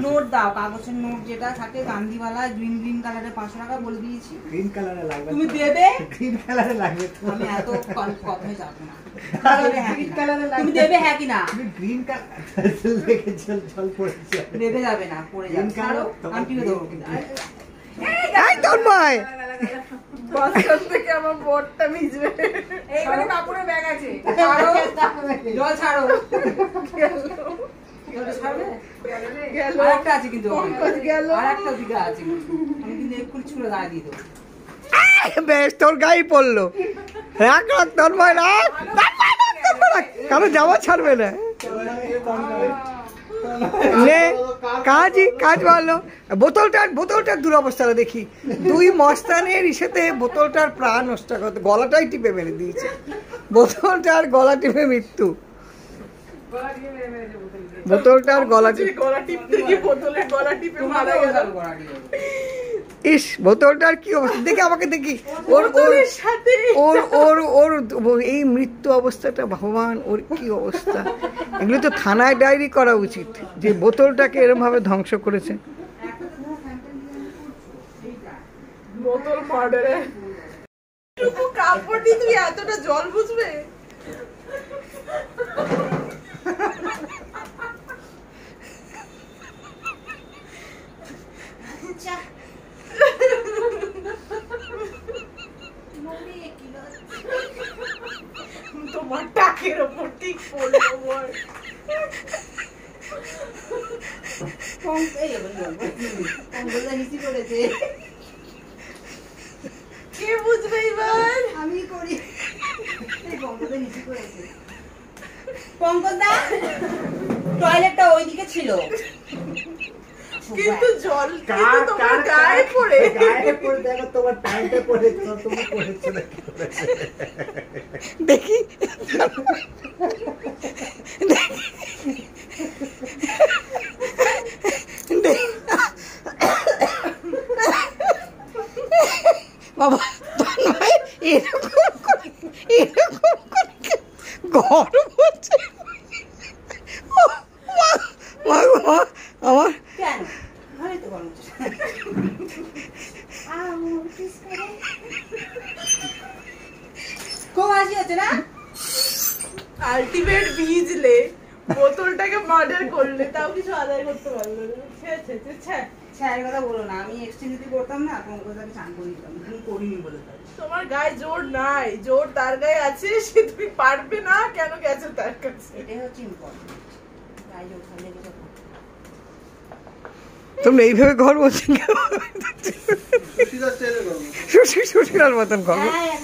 Note দাও, কাগজের note যেটা থাকে গান্ধীওয়ালা গ্রিন গ্রিন কালারের 500 টাকা বলে দিয়েছি। গ্রিন কালারে লাগবে, তুমি দেবে? গ্রিন কালারে লাগবে। আমি এত কথাই যাব না। গ্রিন কালারে লাগবে, তুমি দেবে হ্যাঁ কি না? তুমি গ্রিন কালার লেগে জল পড়ছে, দেবে যাবে না, পড়ে যাবে। ছাড়ো, আমি কি দেবো? এই তোর ভাই বাসকাল থেকে আমার বড়টা ভিজবে। এইখানে কাপড়ের ব্যাগ আছে, ছাড়ো, জল ছাড়ো। জলটা ছাড়বে? গেল আরেকটা আছে কিন্তু, গেল। আরেকটা দিকে আছে, আমি কিন্তু এক্ষুনি ছুঁড়ে গায়ে দিয়ে দেবো। বেশ তোর গায়ে পড়লো। রাখ রাখ তোর ভাই রাখ, কারো যাওয়া ছাড়বে না। নে কাজ ভালো। বোতলটার দুরবস্থাটা দেখি, দুই মস্তানের ইসেতে বোতলটার প্রাণ নষ্ট করতে গলাটাই টিপে মেরে দিয়েছে। বোতলটার গলা টিপে মৃত্যু, বোতলটার গলা টিপে। গলা টিপতে গিয়ে বোতলের গলা টিপে মারা গেল। ইস বোতলটার কি অবস্থা দেখি, আমাকে দেখি। ওর সাথে ওর ওর ওর এই মৃত্যু অবস্থাটা, ভগবান ওর কি অবস্থা। এগুলো তো থানায় ডায়েরি করা উচিত যে বোতলটাকে এরকম ভাবে ধ্বংস করেছে। বোতল মার্ডারে কাপড় দিয়ে তুই এতটা জল বুঝবে? তোমার টাকের ওপর ঠিক পড়লো। কে বুঝবে এবার? আমি করি। পঙ্কজদা, টয়লেটটা ওইদিকে ছিল, কিন্তু জল কিন্তু তোমার গায়ে পড়ে। দেখো তোমার প্যান্টে পড়ে, তুমি পড়েছো নাকি? দেখি বাবা এরকম করে গরম হচ্ছে আমার। কেন? ভালোই তো গরম হচ্ছে। খুব হাসি হচ্ছে না? আলটিমেট ভিজলে, বোতলটাকে মার্ডার করলে, তাও কিছু আদায় করতে পারলো না। ছায়ের কথা বলো না, আমি এক্সচেঞ্জ যদি করতাম না পঙ্কজদাকে চান করে দিতাম, আমি করিনি বলে তাই। তোমার গায়ে জোর নাই, জোর তার গায়ে আছে, সে তুমি পারবে না কেন গেছে তার কাছে। এটাই হচ্ছে ইম্পর্টেন্ট। গায়ে জোর থাকলে কিছু হবে না। তোমরা এইভাবে ঘর বলছেন, সুশীলার মতন ঘর। হ্যাঁ,